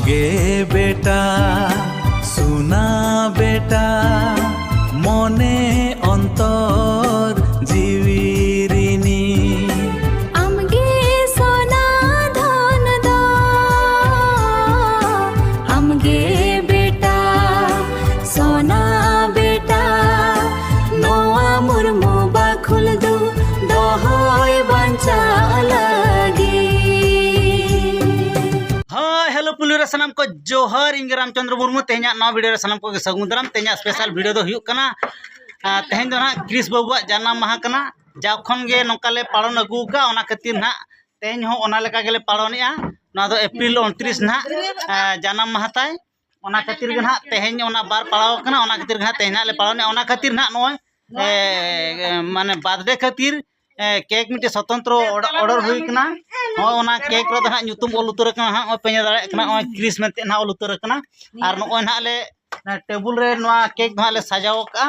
आमगे बेटा सुना बेटा मने अंतर जीविरिनी आमगे सोना धन दो आमगे बेटा सोना बेटा नोआ मुर्मू बाखुल दो दोहोय बांचा लगी। हाँ हेलो पुलिस सनम को जोहर इंगे रामचंद्र मुर्मू तेहना नवा वीडियो सनम को सगुन दाराम तेहना स्पेशल वीडियो दो हुयुक कना तेहन दो ना क्रिस बाबुआ जानाम माहा कना जाव खन गे नोकाले पालन अगुका ओना खातिर ना तेहन हो ओना लेका गेले पालनेआ ना दो एप्रिल 29 ना जानाम माहा ताय ओना खातिर गे ना तेहन ओना बार पालाव कना ओना खातिर गे तेहना ले पालने ओना खातिर ना नोय माने बर्थडे खातिर केक मिटे स्वतंत्र ऑर्डर हुई कना ओना केक रो ना ᱧᱩᱛᱩᱢ ᱚᱞ ᱩᱛᱟᱹᱨ ᱠᱟᱱᱟ ᱦᱟᱸᱜ ᱯᱮᱧ ᱫᱟᱲᱮᱭᱟᱜ ᱠᱟᱱᱟ ᱚᱭ क्रिस ᱢᱮᱱᱛᱮ ᱱᱟ ᱚᱞ ᱩᱛᱟᱹᱨ ᱠᱟᱱᱟ ᱟᱨ ᱱᱚᱜᱼᱚᱭ ᱱᱟᱦᱟᱜ ᱞᱮ ᱴᱮᱵᱩᱞ ᱨᱮ ᱱᱚᱣᱟ केक ᱫᱚ ᱦᱟᱸᱜ ᱞᱮ ᱥᱟᱡᱟᱣ ᱠᱟᱜᱼᱟ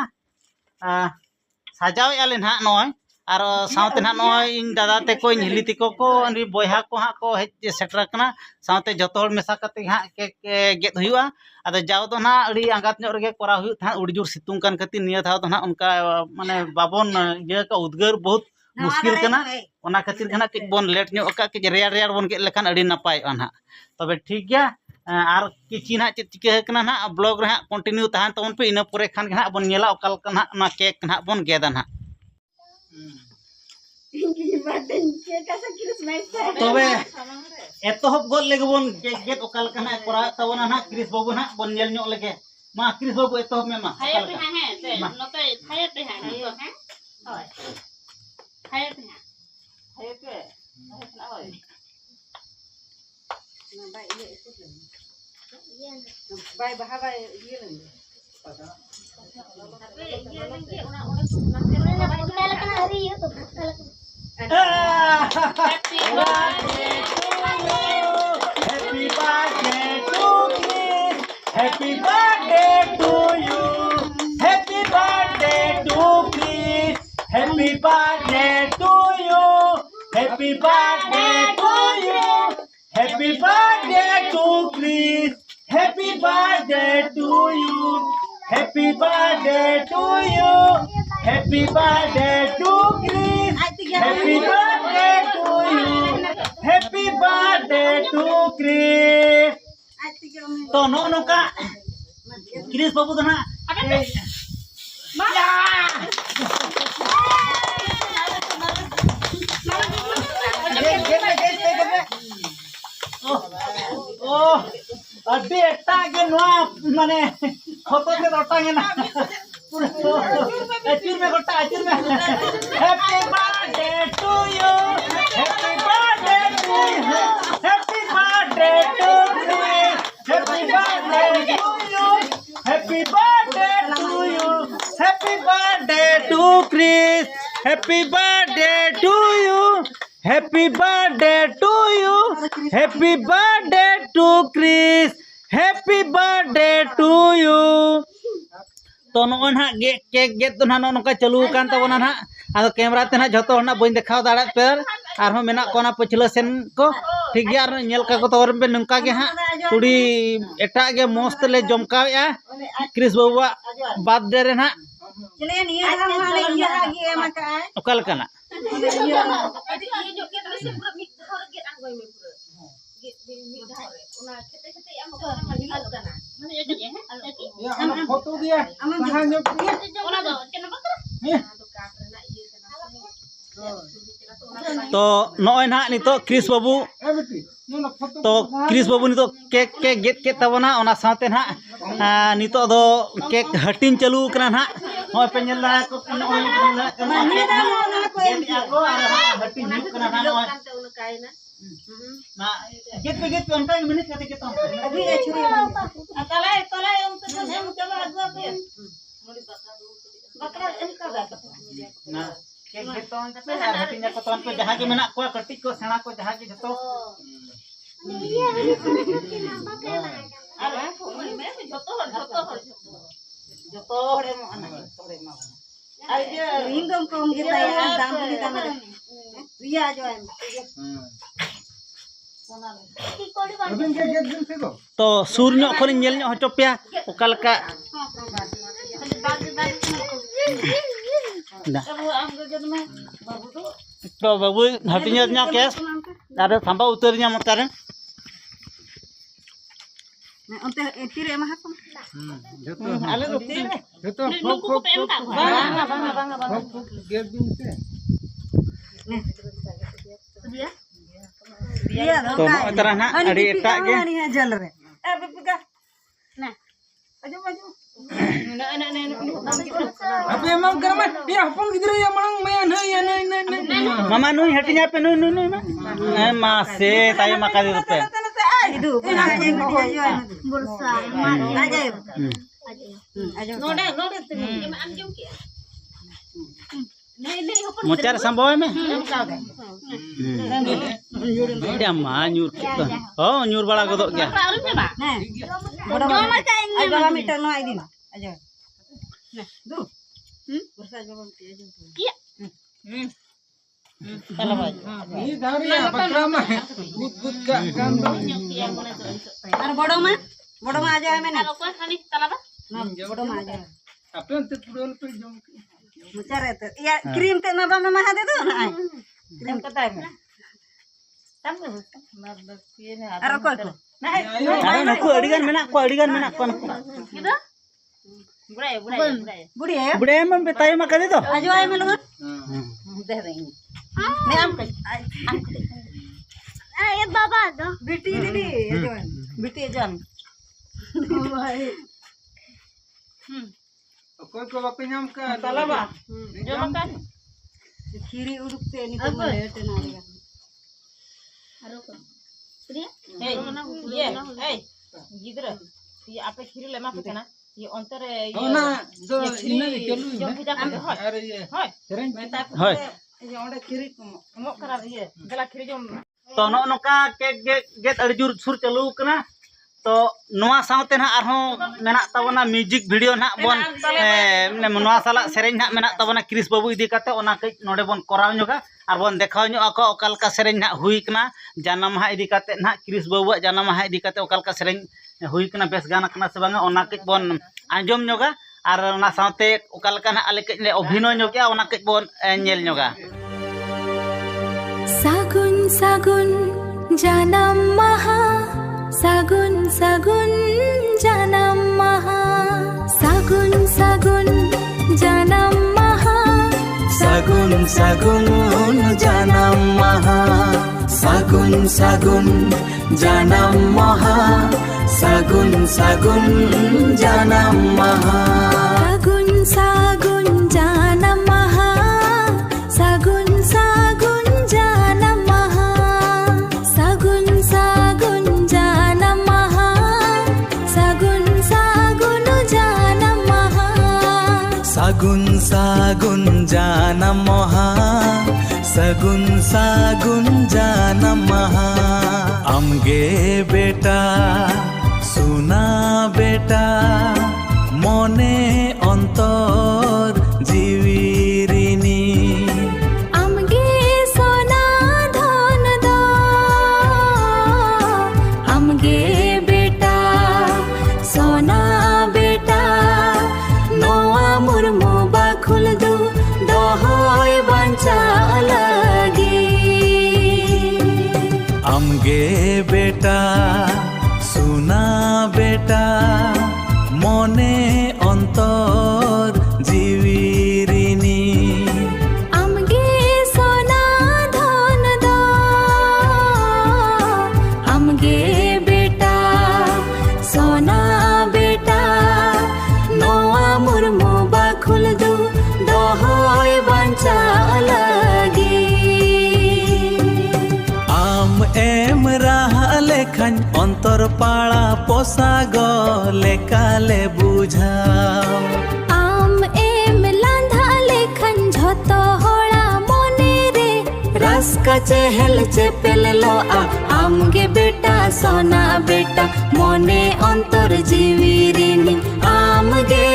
ᱥᱟᱡᱟᱣᱮᱜᱼᱟ ᱞᱮ ᱱᱟᱦᱟᱜ ᱱᱚᱜᱼᱚᱭ ᱟᱨ ᱥᱟᱶᱛᱮ ᱱᱟᱦᱟᱜ ᱱᱚᱜᱼᱚᱭ ᱤᱧ ᱫᱟᱫᱟ ᱛᱮᱠᱚ ᱤᱧ ᱦᱤᱞᱤ ᱛᱮᱠᱚ ᱠᱚ ᱵᱚᱭᱦᱟ ᱠᱚ ᱦᱟᱸᱜ ᱠᱚ ᱦᱮᱡ ᱥᱮᱴᱮᱨ ᱠᱟᱱᱟ ᱥᱟᱶᱛᱮ ᱡᱚᱛᱚ ᱦᱚᱲ ᱢᱮᱥᱟ ᱠᱟᱛᱮ ᱦᱟᱸᱜ केक ᱜᱮᱫ ᱦᱩᱭᱩᱜᱼᱟ ᱟᱫᱚ ᱡᱟᱣ ᱫᱚ ᱱᱟᱦᱟᱜ ᱟᱹᱰᱤ ᱟᱸᱜᱟᱛ ᱧᱚᱜ ᱨᱮᱜᱮ ᱠᱚᱨᱟᱣ ᱦᱩᱭᱩᱜ ᱛᱟᱦᱮᱸᱫ ᱩᱰᱤ ᱡᱳᱨ ᱥᱤᱛᱩᱝ ᱠᱟᱱ ᱠᱷᱟᱹᱛᱤᱨ ᱱᱤᱭᱟᱹ ᱫᱷᱟᱣ ᱫᱚ ᱱᱟᱦᱟᱜ ᱚᱱᱠᱟ ᱢᱟᱱᱮ ᱵᱟᱵᱚᱱ ᱤᱭᱟᱹ ᱠᱟ उद्गार बहुत मुश्किल कना ओना खातिर कना कि बोन लेट ᱧᱚᱜ ᱟᱠᱟ कि रेयार रेयार बोन गेद लेखान अड़ी नपायᱚᱜᱼᱟ ᱱᱟᱦᱟᱜ तबे ठीक गया आर किछि ना चेत चिका कना ना ब्लॉग रे हां कंटिन्यू तहन तबन पे इना परे खान हां बोन नेला ओकाल कना ना केक ना बोन गेदा ना तबे एतहब गोल लेगे बोन केक गेद ओकाल कना करा तबना ना क्रिस बाबू ना बोन नेल ᱧᱚᱜ लेगे मा क्रिस बाबू एतहब में मा हाय पे हां ते नते हाय पे हां हां होय हाय पे ना होय ना बाय ये कुछ बाय बहा बाय ये ले अबे ये लेंगे ओना सुना तेरे ना लकना हरी ये तो happy birthday happy birthday to you happy birthday to Chris happy birthday to you happy birthday to you happy birthday to Chris happy birthday to you happy birthday to you happy birthday to Chris happy birthday to you happy birthday to Chris तो नो नोका Chris बाबू तो ना अड्डी एटा के नोआ माने photo से रोटांगे ना अचिर में गोटा अचिर में happy birthday to you happy birthday to you happy birthday to you happy birthday to you happy birthday to you happy birthday to Chris happy birthday to you happy birthday to you happy birthday to Chris happy birthday to you तो नोय ना cake gate तो ना नोका चलू कान तबना ना आदो camera ते ना जतो ना बइन देखाव दाड़ा पे आर मेना को ना पछला सेन को ठीक गया आर नेल का को तोर पे नंका के हा थोड़ी एटा के मस्त ले जमकावेआ क्रिस बाबुआ बर्थडे रे ना चले निया हम वाले ये आगे एमा का ओकल कना ये जो के से पूरा मिक धार के आंगोय में पूरा मिक धार ओना खेते खेते हम को मिलाल कना माने ये है ये हम फोटो दिया कहां जो ओना दो केना बकर तो काट ना ये केना तो नोय ना नितो क्रिस बाबू तो क्रिस बाबू नितो केक गेट के तबना ओना साथे ना नितो दो केक हटिन चालू कना ना होय पे नेल ला को नोय ला कना गेट को आर हटिन हिप कना ना नोय ना गेट पे उनका मिनट कते के तो अभी छुरी तले तले हम तो हम चलो अगवा पे बकरा इनका ना केक गेट तो पे आर हटिन को तो पे जहां के मेना को कटी को सेना को जहां के जतो अरे में जतो हड़े माना थोड़े माना अरे रिंगम को हम गिरता है दाम भी दाम रिया जो है तो सुर ᱧᱚᱜ ᱠᱷᱚᱱᱤᱧ ᱧᱮᱞ ᱧᱚᱜ ᱦᱚᱪᱚ ᱯᱮᱭᱟ ᱚᱠᱟ ᱞᱮᱠᱟ तो बाबू हटिंग केस अरे सांबा उतर मोतारे आले तो तीन तो Nunggu ko PM tak? तो तरह ना अड़ी एटा के अबे emang kerana dia hapon gidra ya manang mayan hai ya nai मामा नुई हटिंग पे नुई नुई नुई मा से ताई मा का दे पे मोचार संभव में dia mah nyur kita oh nyur bala godok gya ini dari ya pertama gut kan बड़ो में आ जाए मैंने Kalau kau hari talaba? बड़ो में आ जाए apa nanti pudol pe jom मुचा रहते या क्रीम ते ना बना महा दे दो ना क्रीम का टाइम अरे कोई को अरे नको अडिगान मेना को Gitu? Budaya. बुढ़ी है बुढ़े में बताई मा का दे तो आजो आए में लोग दे देंगे मैं आम के ये बाबा दो. बेटी दीदी आजो बेटी जान कोई को बाप nyam ka talaba Jom makan. Kheri उड़ते नहीं तो लेट ना आएगा गिद्र ये आपे खीरी लेमा पे ना ये अंतर oh na do ina kelu जो पूजा करते हो are ye होय sereng होय ये ओंडे खीरी मो करा ये गला खीरी जो तो नो नोका के गेट अड़ी जुर सुर चालू कना तो नोआ साउते ना आरो मेना तबना म्यूजिक वीडियो ना बोन नोआ साला सेरेन ना मेना तबना क्रिस बाबू इदी काते ओना कई नोडे बोन कराव ᱧᱚᱜᱟ आर बोन देखाव ᱧᱚᱜ ako ओकालका सेरेन ना हुई कना जानम माहा इदी काते ना क्रिस बाबू जानम माहा इदी काते ओकालका सेरेन हुई कना बेस गाना कना से बांगा ओना कई बोन आंजम ᱧᱚᱜᱟ आर ओना साउते ओकालका ना आले कई अभिनय ᱧᱚᱜया ओना कई बोन ñel ᱧᱚᱜᱟ सागुन सागुन जानम महा सागुन सागुन जानम महा सागुन सागुन जानम महा सागुन सागुन जानम महा सागुन सागुन जानम महा सागुन सागुन जानम महा सागुन सागुन जानम महा सागुन सागुन जानम महा सागुन सागुन जानम महा सागुन सागुन जानम महा सागुन सागुन जानम महा सागुन सागुन जानम महा आमगे बेटा सुना बेटा मने अंतर जीविरिनी आमगे सोना धन दो आमगे बेटा सोना बेटा नोआ मुर्मो बाखुल दो दोहोय बंचा लगी आमगे बेटा सुना बेटा मने अंतर जीविरिनी आमगे सोना धन दो आमगे बेटा सोना बेटा नोआ मुर्मो बाखुल दो दोहोय बंचा लगी आम एम रहा लेखन अंतर पाड़ा पोसाग लेकाले बुझाओ आम एम लांधा लेखन झतो होड़ा मोने रे रस का चहल चेपेल लो आमगे बेटा सोना बेटा मोने अंतर जीविरिनी आमगे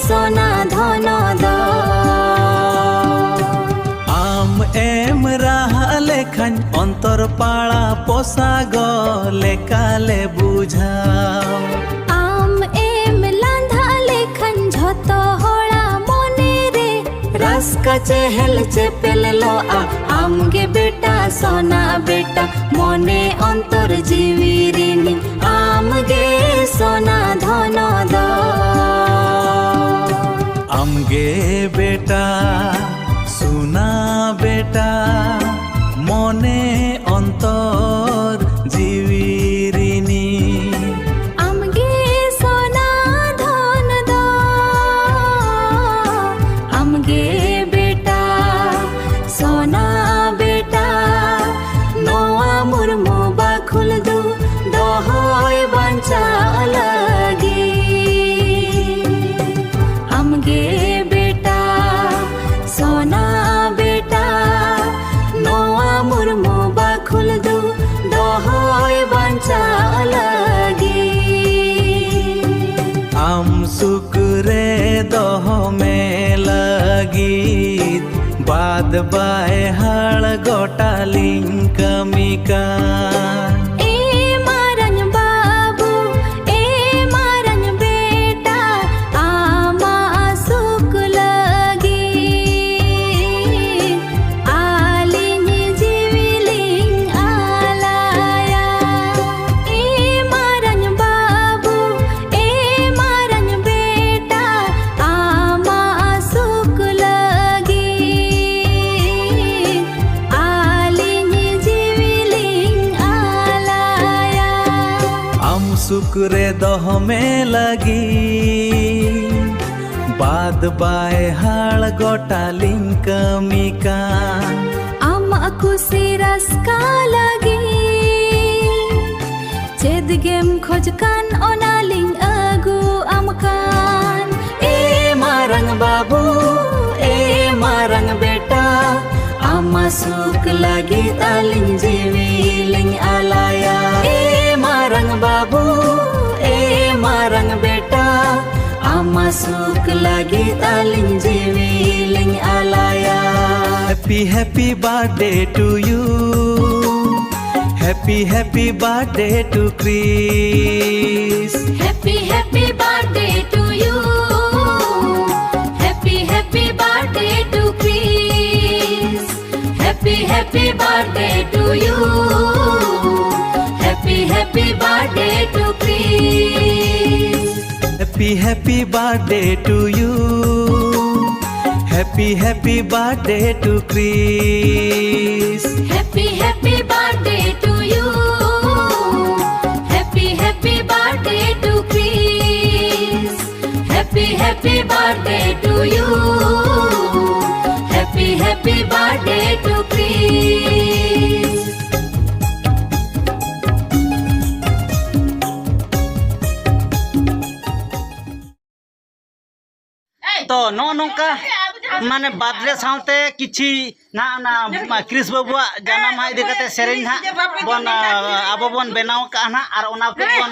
सोना धन दो आम एम रहा लेखन अंतर पाड़ा पोसागो लेकाले बुझाओ आम एम लांधा लेखन झतो होड़ा मोने रे रास्का चेहल चेपेल लोआ आमगे बेटा सोना बेटा मोने अंतर जीवी रिनी आमगे सोना धन दो आमगे बेटा सुना बेटा मने अंतर जीवी ऋणी आमगे सोना धन दो आमगे बेटा सोना बेटा नोआ मुर्मो बाखुल दू दोहोय बंचा लगी आमगे बेटा सोना बेटा नोआ मुर्मो बाखुल दू दोहोय बंचा लगी आम सुकरे दोह में लगीत बाद बाय हड़ गोटा लिंग कमिका ए मारन बाबू ए मारन बेटा आमा सुख लगी आलिंग जीविलिंग आलाया ए मारन बाबू ए मारन बेटा आमा सुख लगी आलिंग जीविलिंग आलाया आम सुकरे दोह में लगी बाद बाय हड़ गोटा लिंग कमिका आमा खुशी रसका लगी चेद गेम खोज कान ओनालिंग अगु आमकान ए मारंग बाबू ए मारंग बेटा आमा सुक लगी तालिंग जीवी लिंग आलाया ए मारंग बाबू ए मारंग बेटा आमा सुक लगी तालिंग जीवी लिंग आलाया happy happy birthday to you happy happy birthday to Chris happy happy birthday to you happy happy birthday to Chris happy happy birthday to you happy happy birthday to Chris happy happy birthday to you happy happy birthday to Chris happy happy birthday to you happy happy birthday to Chris happy happy birthday to you happy happy birthday to Chris तो नो नोका माने birthday साउते किछि ना ना Chris बाबुआ जन्म माह इदी कते सेरेन हा बन आबो बन बनाव का ना और ओना पे बन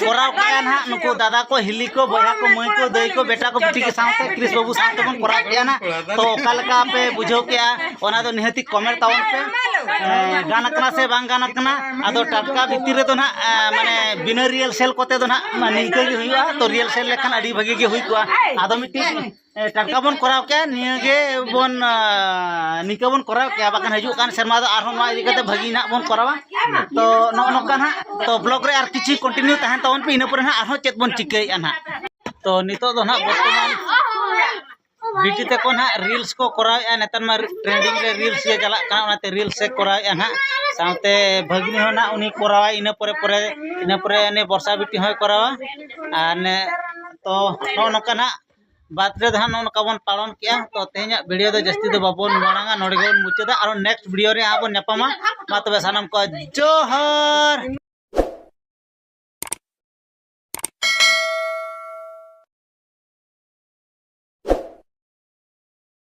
कोराव का ना नुको दादा को हिली को बया को मई को दई को बेटा को बेटी के साउते क्रिस बाबू साउते बन कोराव के ना तो ओकालका पे बुझो के ओना दो निहति कमेंट तावन पे गाना कना से बांग गाना कना आदो टटका भितिर तो ना माने बिना रियल सेल कोते दो ना निके गे हुआ तो रियल सेल लेखन अडी भागी गे हुई को आदो मिटी टटका बन कराव के निगे बन निके बन कराव के बाकन हजू कान शर्मा दो आरो मा इदी कते भागी ना बन करावा तो नो नोका ना तो ब्लॉग रे आर किछि कंटिन्यू तहन तवन पे इना पर ना आरो चेत बन चिकई ना तो नितो दो ना वर्तमान बीटी ते को ना रील्स को कराव नेतर मा ट्रेंडिंग रे रील्स ये चला का ओनाते रील्स से कराव ना साउते भगनी हो ना उनी करावा इना परे ने वर्षा बीटी होय करावा आने तो नो नोका ना बर्थडे दहान नोका बन पालन किया तो तेहना वीडियो दो जस्ती दो बाबन मांगा नोडे मुचादा और नेक्स्ट वीडियो रे आबो नेपामा मा तबे सानम को जोहर।